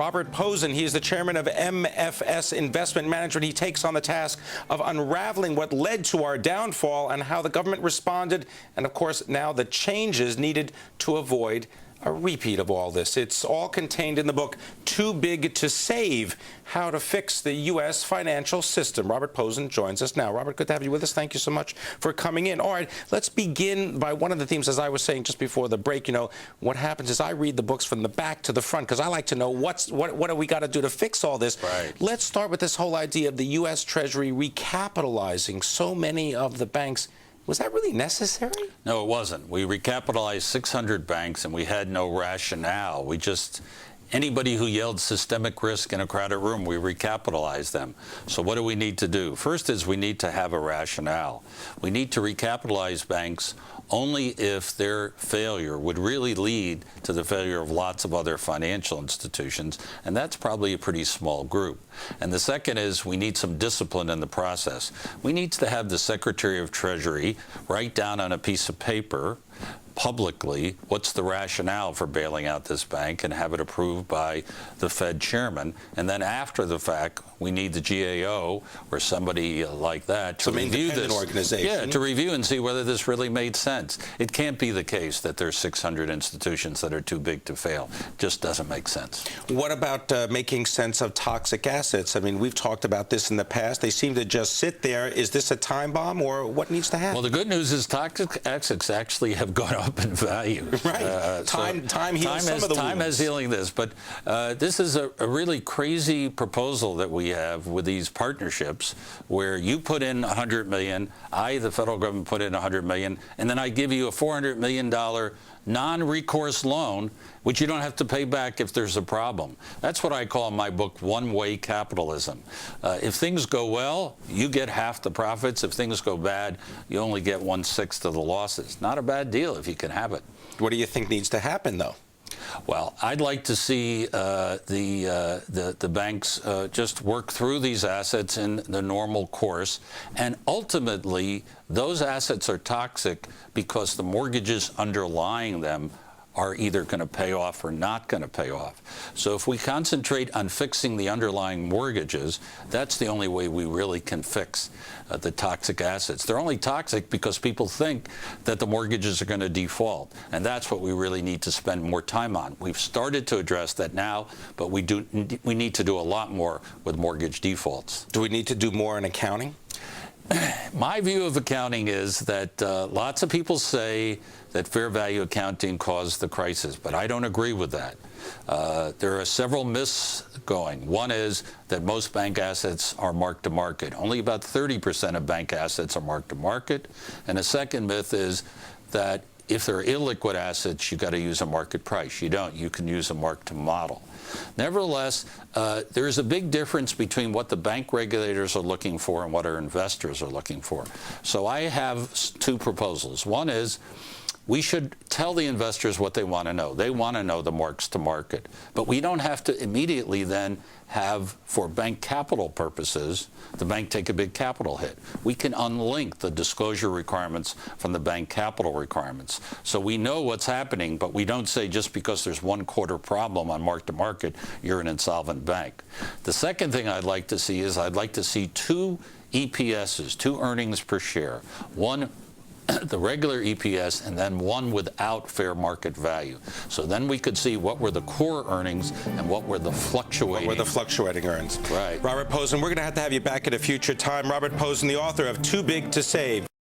Robert Pozen, he is the chairman of MFS Investment Management. He takes on the task of unraveling what led to our downfall and how the government responded, and of course now the changes needed to avoid a repeat of all this. It's all contained in the book, Too Big to Save, How to Fix the U.S. Financial System. Robert Pozen joins us now. Robert, good to have you with us. Thank you so much for coming in. All right, let's begin by one of the themes, as I was saying just before the break. You know, what happens is I read the books from the back to the front because I like to know what do we got to do to fix all this. Right. Let's start with this whole idea of the U.S. Treasury recapitalizing so many of the banks. Was that really necessary? No, it wasn't. We recapitalized 600 banks, and we had no rationale. We just, anybody who yelled systemic risk in a crowded room, we recapitalized them. So what do we need to do? First is we need to have a rationale. We need to recapitalize banks only if their failure would really lead to the failure of lots of other financial institutions, and that's probably a pretty small group. And the second is we need some discipline in the process. We need to have the Secretary of Treasury write down on a piece of paper publicly what's the rationale for bailing out this bank and have it approved by the Fed chairman. And then after the fact, we need the GAO or somebody like that to review this. Organization. Yeah, to review and see whether this really made sense. It can't be the case that there's 600 institutions that are too big to fail. It just doesn't make sense. What about making sense of toxic assets? I mean, we've talked about this in the past. They seem to just sit there. Is this a time bomb, or what needs to happen? Well, the good news is toxic assets actually have gone up in value. Right. Time heals some of the wounds. Time has healing this, but this is a really crazy proposal that we have with these partnerships where you put in $100 million, the federal government put in $100 million, and then I give you a $400 million non-recourse loan, which you don't have to pay back if there's a problem. That's what I call in my book one-way capitalism. If things go well, you get half the profits. If things go bad, you only get 1/6 of the losses. Not a bad deal if you can have it. What do you think needs to happen, though? Well, I'd like to see the banks just work through these assets in the normal course, and ultimately those assets are toxic because the mortgages underlying them are either going to pay off or not going to pay off. So if we concentrate on fixing the underlying mortgages, that's the only way we really can fix the toxic assets. They're only toxic because people think that the mortgages are going to default, and that's what we really need to spend more time on. We've started to address that now, but we need to do a lot more with mortgage defaults. Do we need to do more in accounting? My view of accounting is that lots of people say that fair value accounting caused the crisis, but I don't agree with that. There are several myths going. One is that most bank assets are marked to market. Only about 30% of bank assets are marked to market. And a second myth is that if they're illiquid assets, you've got to use a market price. You don't. You can use a mark to model. Nevertheless, there is a big difference between what the bank regulators are looking for and what our investors are looking for. So I have two proposals. One is we should tell the investors what they want to know. They want to know the marks to market. But we don't have to immediately then have, for bank capital purposes, the bank take a big capital hit. We can unlink the disclosure requirements from the bank capital requirements. So we know what's happening, but we don't say just because there's one quarter problem on mark to market, you're an insolvent bank. The second thing I'd like to see is I'd like to see two EPSs, two earnings per share. One, the regular EPS, and then one without fair market value. So then we could see what were the core earnings and what were the fluctuating. What were the fluctuating earnings? Right. Robert Pozen, we're going to have you back at a future time. Robert Pozen, the author of Too Big to Save.